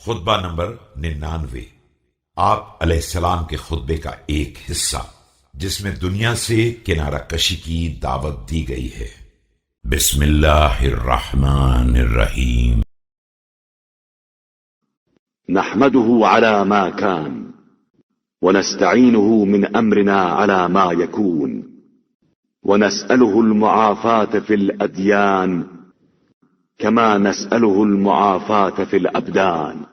خطبہ نمبر 99۔ آپ علیہ السلام کے خطبے کا ایک حصہ جس میں دنیا سے کنارہ کشی کی دعوت دی گئی ہے۔ بسم اللہ الرحمن الرحیم۔ نحمده على ما كان ونستعينه من أمرنا على ما يكون ونسأله المعافاة في الأديان كما نسأله المعافاة في الأبدان۔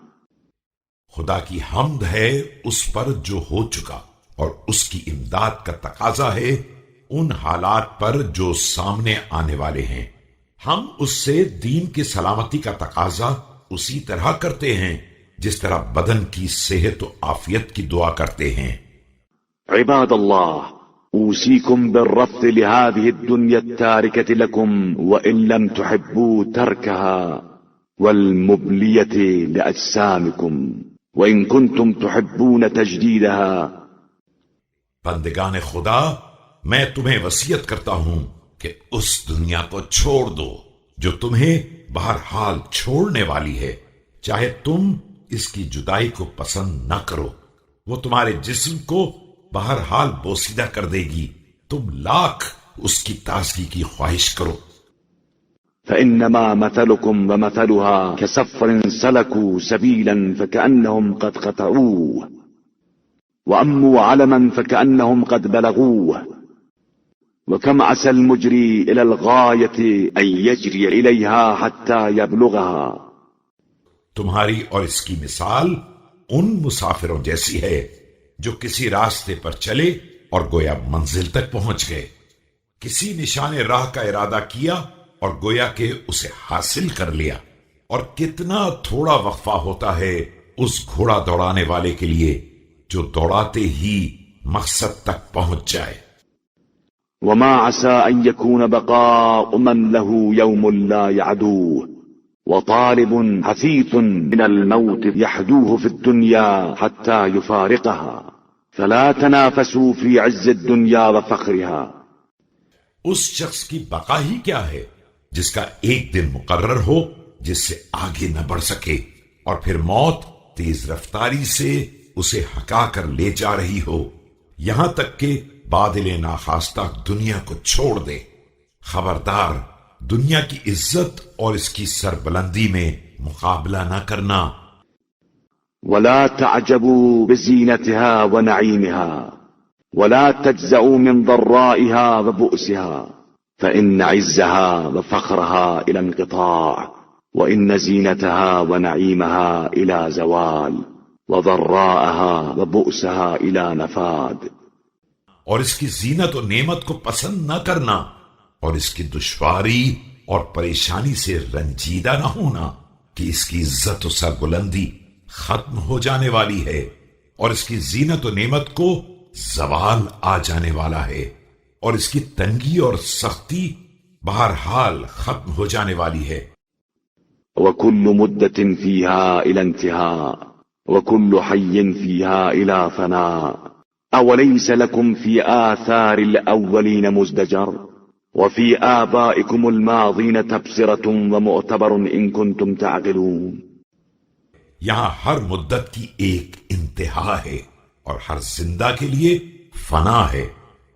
خدا کی حمد ہے اس پر جو ہو چکا، اور اس کی امداد کا تقاضا ہے ان حالات پر جو سامنے آنے والے ہیں۔ ہم اس سے دین کی سلامتی کا تقاضا اسی طرح کرتے ہیں جس طرح بدن کی صحت و عافیت کی دعا کرتے ہیں۔ عباد الله، أوصيكم بالرفض لهذه الدنيا التاركة لكم وإن لم تحبوا تركها، والمبلية لأجسامكم وإن كنتم تحبون تجديدها۔ بندگان خدا، میں تمہیں وصیت کرتا ہوں کہ اس دنیا کو چھوڑ دو جو تمہیں بہرحال چھوڑنے والی ہے، چاہے تم اس کی جدائی کو پسند نہ کرو۔ وہ تمہارے جسم کو بہرحال بوسیدہ کر دے گی، تم لاکھ اس کی تازگی کی خواہش کرو۔ فإنما مثلكم ومثلها كسفر سلكوا سبيلا فكأنهم قد قطعوه وأموا علما فكأنهم قد بلغوه وكم عسى المجري إلى الغاية أن يجري إليها حتى يبلغها۔ تمہاری اور اس کی مثال ان مسافروں جیسی ہے جو کسی راستے پر چلے اور گویا منزل تک پہنچ گئے، کسی نشان راہ کا ارادہ کیا اور گویا کہ اسے حاصل کر لیا، اور کتنا تھوڑا وقفہ ہوتا ہے اس گھوڑا دوڑانے والے کے لیے جو دوڑاتے ہی مقصد تک پہنچ جائے۔ وما عسى أن يكون بقاء من له يوم لا يعدوه وطالب حثيث من الموت يحدوه في الدنيا حتى يفارقها فلا تنافسوا في عز الدنيا وفخرها۔ اس شخص کی بقا ہی کیا ہے جس کا ایک دن مقرر ہو جس سے آگے نہ بڑھ سکے، اور پھر موت تیز رفتاری سے اسے ہکا کر لے جا رہی ہو، یہاں تک کہ بادل ناخواستہ دنیا کو چھوڑ دے۔ خبردار، دنیا کی عزت اور اس کی سربلندی میں مقابلہ نہ کرنا۔ ولا تعجبوا بزينتها ونعيمها ولا تجزعوا من ضرائها وبؤسها فإن عزها وفخرها إلى انقطاع وإن زينتها ونعيمها إلى زوال وضراءها وبؤسها إلى نفاد۔ اور اس کی زینت و نعمت کو پسند نہ کرنا، اور اس کی دشواری اور پریشانی سے رنجیدہ نہ ہونا کہ اس کی عزت و سربلندی ختم ہو جانے والی ہے، اور اس کی زینت و نعمت کو زوال آ جانے والا ہے، اور اس کی تنگی اور سختی بہرحال ختم ہو جانے والی ہے۔ وكل مدة فيها إلى انتهاء وكل حي فيها إلى فناء أوليس لكم في آثار الأولين مزدجر وفي آبائكم الماضين تبصرة ومعتبر إن كنتم تعقلون۔ یہاں ہر مدت کی ایک انتہا ہے اور ہر زندہ کے لیے فنا ہے۔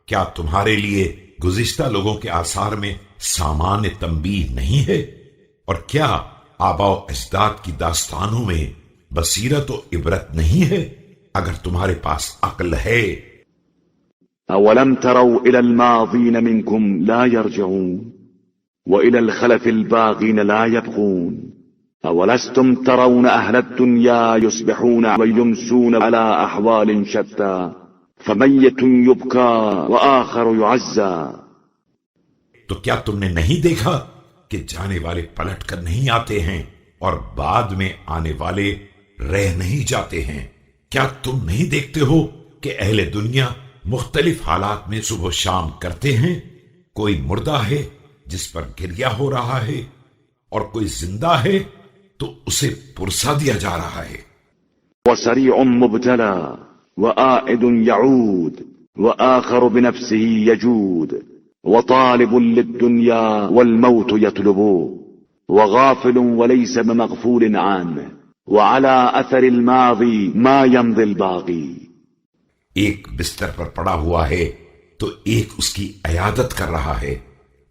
کیا تمہارے لیے گزشتہ لوگوں کے آثار میں سامان تنبیہ نہیں ہے؟ اور کیا آباء و اجداد کی داستانوں میں بصیرت و عبرت نہیں ہے اگر تمہارے پاس عقل ہے؟ أولم تروا إلى الماضين منكم لا يرجعون وإلى الخلف الباغين لا يبغون أولستم ترون أهل الدنيا يصبحون ويمسون على أحوال شتى فميت يبكى وآخر يعزى۔ تو کیا تم نے نہیں دیکھا کہ جانے والے پلٹ کر نہیں آتے ہیں اور بعد میں آنے والے رہ نہیں جاتے ہیں؟ کیا تم نہیں دیکھتے ہو کہ اہل دنیا مختلف حالات میں صبح و شام کرتے ہیں؟ کوئی مردہ ہے جس پر گریہ ہو رہا ہے، اور کوئی زندہ ہے تو اسے پرسا دیا جا رہا ہے۔ وسريع مبتلى وآئد يعود وآخر بنفسه يجود وطالب للدنيا والموت يطلبه وغافل وليس بمغفول عنه وعلى أثر الماضي ما يمضي الباقي. ایک بستر پر پڑا ہوا ہے تو ایک اس کی عیادت کر رہا ہے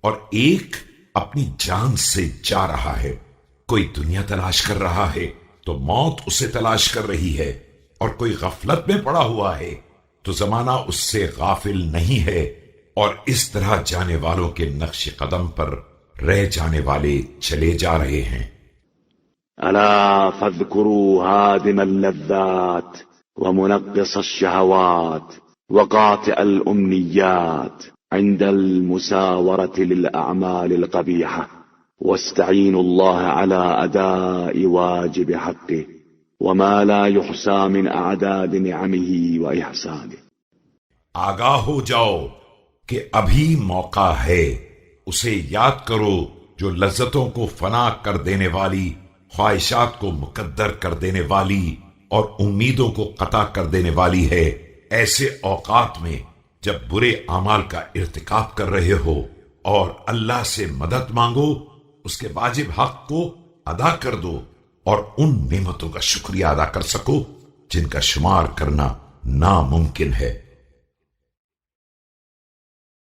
اور ایک اپنی جان سے جا رہا ہے. کوئی دنیا تلاش کر رہا ہے تو موت اسے تلاش کر رہی ہے، اور کوئی غفلت میں پڑا ہوا ہے تو زمانہ اس سے غافل نہیں ہے، اور اس طرح جانے والوں کے نقش قدم پر رہ جانے والے چلے جا رہے ہیں. ألا فاذكروا هادم اللذات ومنقص الشهوات وقاطع الأمنيات عند المساورة للأعمال القبيحة، واستعينوا الله على أداء واجب حقه وما لا يحصى من أعداد نعمه وإحسانه. آگاہ ہو جاؤ کہ ابھی موقع ہے، اسے یاد کرو جو لذتوں کو فنا کر دینے والی، خواہشات کو مقدر کر دینے والی اور امیدوں کو قطع کر دینے والی ہے، ایسے اوقات میں جب برے اعمال کا ارتکاب کر رہے ہو، اور اللہ سے مدد مانگو، اس کے واجب حق کو ادا کر دو، اور ان نعمتوں کا شکریہ ادا کر سکو جن کا شمار کرنا ناممکن ہے.